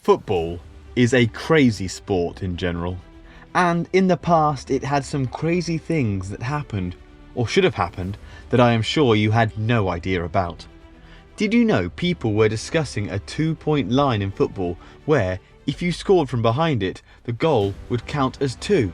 Football is a crazy sport in general, and in the past it had some crazy things that happened, or should have happened, that I am sure you had no idea about. Did you know people were discussing a 2-point line in football where, if you scored from behind it, the goal would count as 2?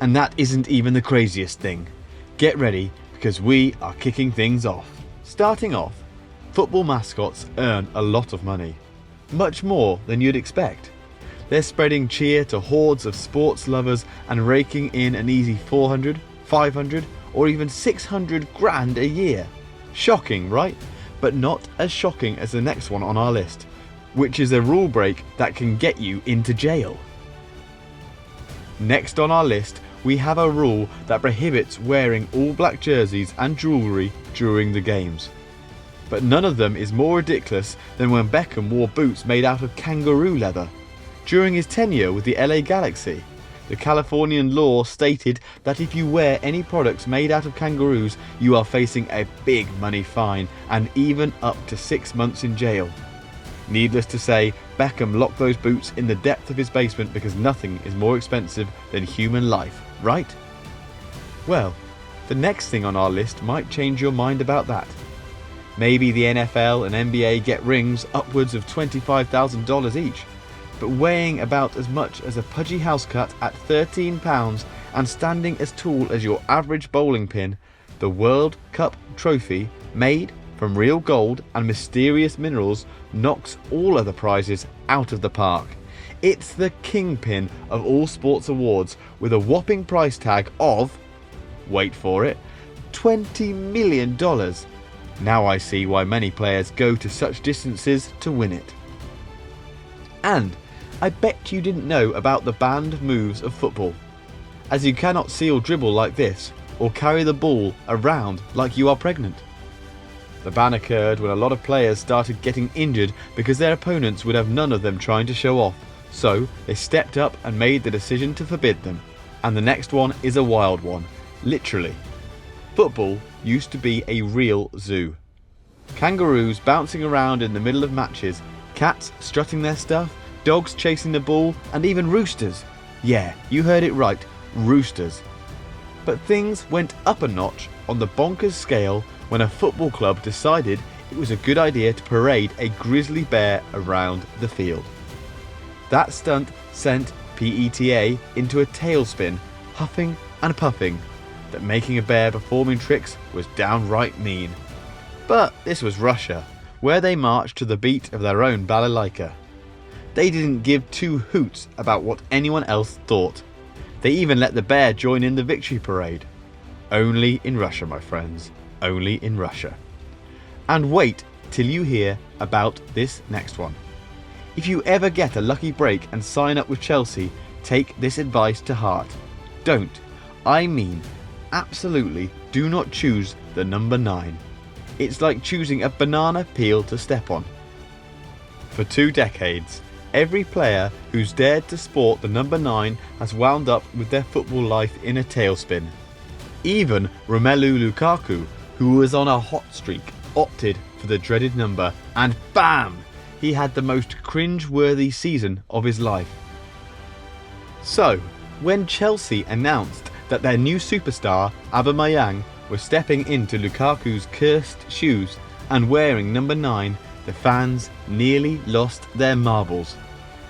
And that isn't even the craziest thing. Get ready, because we are kicking things off. Starting off, football mascots earn a lot of money. Much more than you'd expect. They're spreading cheer to hordes of sports lovers and raking in an easy 400, 500 or even 600 grand a year. Shocking, right? But not as shocking as the next one on our list, which is a rule break that can get you into jail. Next on our list, we have a rule that prohibits wearing all black jerseys and jewellery during the games. But none of them is more ridiculous than when Beckham wore boots made out of kangaroo leather. During his tenure with the LA Galaxy, the Californian law stated that if you wear any products made out of kangaroos, you are facing a big money fine and even up to 6 months in jail. Needless to say, Beckham locked those boots in the depth of his basement because nothing is more expensive than human life, right? Well, the next thing on our list might change your mind about that. Maybe the NFL and NBA get rings upwards of $25,000 each, but weighing about as much as a pudgy housecut at 13 pounds and standing as tall as your average bowling pin, the World Cup trophy, made from real gold and mysterious minerals, knocks all other prizes out of the park. It's the kingpin of all sports awards with a whopping price tag of, wait for it, $20 million. Now I see why many players go to such distances to win it. And I bet you didn't know about the banned moves of football, as you cannot seal dribble like this or carry the ball around like you are pregnant. The ban occurred when a lot of players started getting injured because their opponents would have none of them trying to show off, so they stepped up and made the decision to forbid them. And the next one is a wild one, literally. Football used to be a real zoo. Kangaroos bouncing around in the middle of matches, cats strutting their stuff, dogs chasing the ball, and even roosters. Yeah, you heard it right, roosters. But things went up a notch on the bonkers scale when a football club decided it was a good idea to parade a grizzly bear around the field. That stunt sent PETA into a tailspin, huffing and puffing that making a bear performing tricks was downright mean. But this was Russia, where they marched to the beat of their own balalaika. They didn't give two hoots about what anyone else thought. They even let the bear join in the victory parade. Only in Russia, my friends. Only in Russia. And wait till you hear about this next one. If you ever get a lucky break and sign up with Chelsea, take this advice to heart. Don't. I mean, absolutely do not choose the number 9. It's like choosing a banana peel to step on. For 2 decades, every player who's dared to sport the number 9 has wound up with their football life in a tailspin. Even Romelu Lukaku, who was on a hot streak, opted for the dreaded number, and BAM! He had the most cringe-worthy season of his life. So, when Chelsea announced that their new superstar, Aubameyang, was stepping into Lukaku's cursed shoes and wearing number 9, the fans nearly lost their marbles.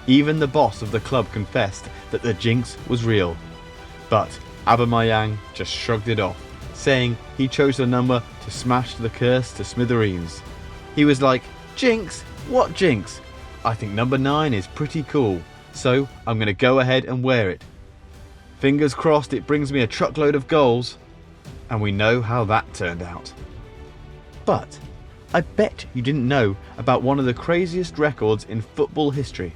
Even the boss of the club confessed that the jinx was real. But Aubameyang just shrugged it off, saying he chose the number to smash the curse to smithereens. He was like, "Jinx? What jinx? I think number 9 is pretty cool, so I'm going to go ahead and wear it. Fingers crossed it brings me a truckload of goals." And we know how that turned out. But I bet you didn't know about one of the craziest records in football history.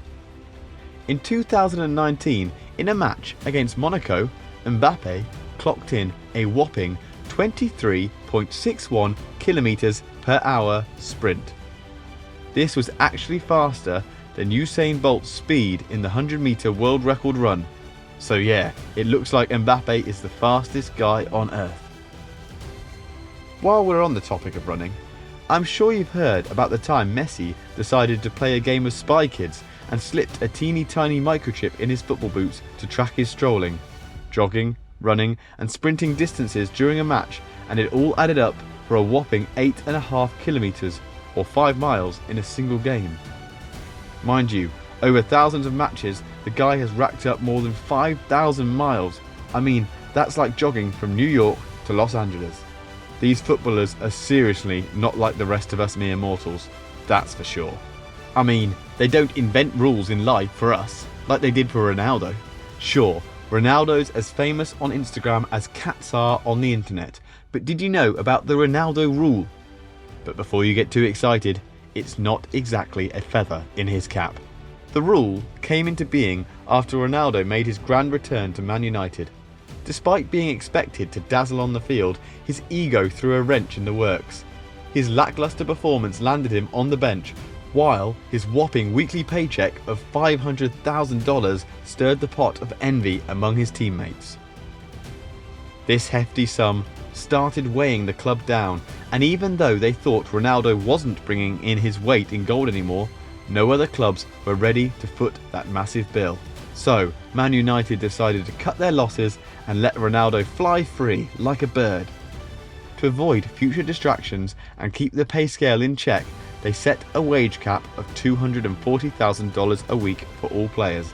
In 2019, in a match against Monaco, Mbappe clocked in a whopping 23.61 kilometers per hour sprint. This was actually faster than Usain Bolt's speed in the 100-meter world record run. So yeah, it looks like Mbappe is the fastest guy on earth. While we're on the topic of running, I'm sure you've heard about the time Messi decided to play a game of Spy Kids and slipped a teeny tiny microchip in his football boots to track his strolling, jogging, running and sprinting distances during a match, and it all added up for a whopping 8.5 kilometres or 5 miles in a single game. Mind you, over thousands of matches, the guy has racked up more than 5,000 miles. I mean, that's like jogging from New York to Los Angeles. These footballers are seriously not like the rest of us mere mortals, that's for sure. I mean, they don't invent rules in life for us, like they did for Ronaldo. Sure, Ronaldo's as famous on Instagram as cats are on the internet, but did you know about the Ronaldo Rule? But before you get too excited, it's not exactly a feather in his cap. The rule came into being after Ronaldo made his grand return to Man United. Despite being expected to dazzle on the field, his ego threw a wrench in the works. His lackluster performance landed him on the bench, while his whopping weekly paycheck of $500,000 stirred the pot of envy among his teammates. This hefty sum started weighing the club down, and even though they thought Ronaldo wasn't bringing in his weight in gold anymore, no other clubs were ready to foot that massive bill. So, Man United decided to cut their losses and let Ronaldo fly free like a bird. To avoid future distractions and keep the pay scale in check, they set a wage cap of $240,000 a week for all players,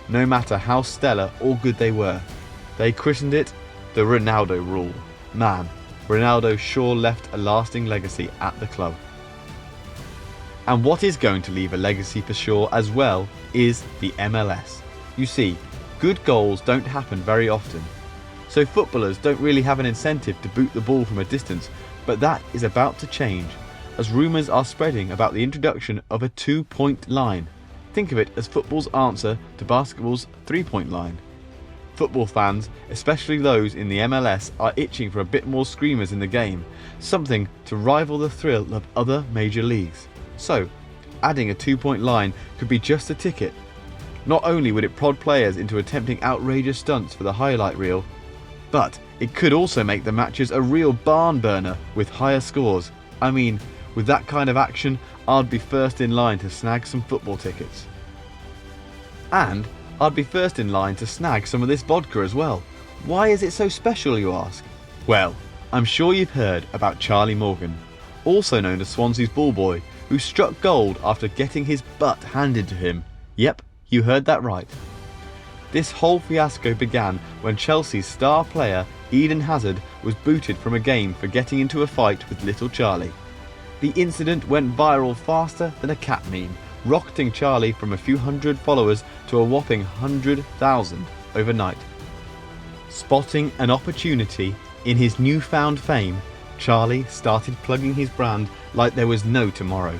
no matter how stellar or good they were. They christened it the Ronaldo Rule. Man, Ronaldo sure left a lasting legacy at the club. And what is going to leave a legacy for sure as well is the MLS. You see, good goals don't happen very often, so footballers don't really have an incentive to boot the ball from a distance, but that is about to change, as rumours are spreading about the introduction of a 2-point line. Think of it as football's answer to basketball's 3-point line. Football fans, especially those in the MLS, are itching for a bit more screamers in the game, something to rival the thrill of other major leagues. So, adding a 2-point line could be just a ticket. Not only would it prod players into attempting outrageous stunts for the highlight reel, but it could also make the matches a real barn burner with higher scores. I mean, with that kind of action, I'd be first in line to snag some football tickets. And I'd be first in line to snag some of this vodka as well. Why is it so special, you ask? Well, I'm sure you've heard about Charlie Morgan, also known as Swansea's ball boy, who struck gold after getting his butt handed to him. Yep, you heard that right. This whole fiasco began when Chelsea's star player Eden Hazard was booted from a game for getting into a fight with little Charlie. The incident went viral faster than a cat meme, rocketing Charlie from a few hundred followers to a whopping 100,000 overnight. Spotting an opportunity in his newfound fame, Charlie started plugging his brand like there was no tomorrow.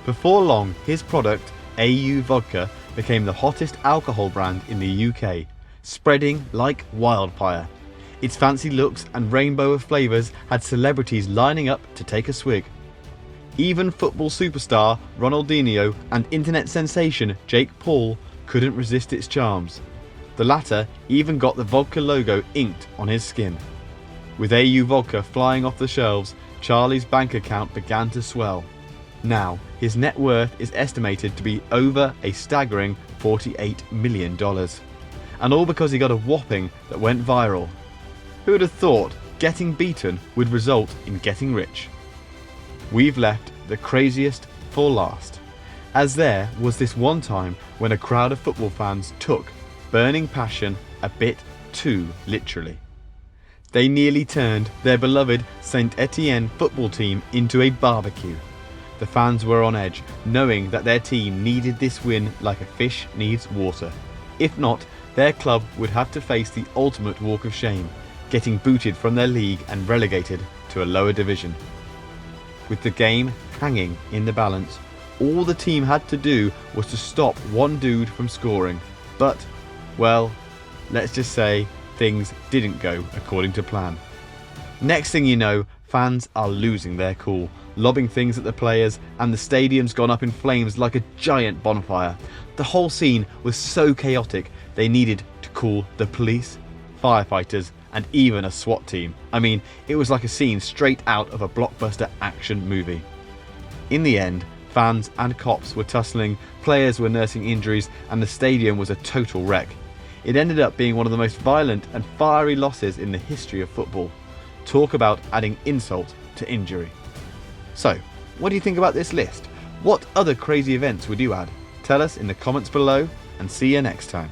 Before long, his product, AU Vodka, became the hottest alcohol brand in the UK, spreading like wildfire. Its fancy looks and rainbow of flavours had celebrities lining up to take a swig. Even football superstar Ronaldinho and internet sensation Jake Paul couldn't resist its charms. The latter even got the vodka logo inked on his skin. With AU Vodka flying off the shelves, Charlie's bank account began to swell. Now, his net worth is estimated to be over a staggering $48 million. And all because he got a whopping that went viral. Who would have thought getting beaten would result in getting rich? We've left the craziest for last, as there was this one time when a crowd of football fans took burning passion a bit too literally. They nearly turned their beloved Saint Etienne football team into a barbecue. The fans were on edge, knowing that their team needed this win like a fish needs water. If not, their club would have to face the ultimate walk of shame, getting booted from their league and relegated to a lower division. With the game hanging in the balance, all the team had to do was to stop one dude from scoring. But, well, let's just say things didn't go according to plan. Next thing you know, fans are losing their cool, lobbing things at the players, and the stadium's gone up in flames like a giant bonfire. The whole scene was so chaotic they needed to call the police, firefighters, and even a SWAT team. I mean, it was like a scene straight out of a blockbuster action movie. In the end, Fans and cops were tussling, players were nursing injuries, and the stadium was a total wreck. It ended up being one of the most violent and fiery losses in the history of football. Talk about adding insult to injury. So, what do you think about this list? What other crazy events would you add? Tell us in the comments below, and see you next time.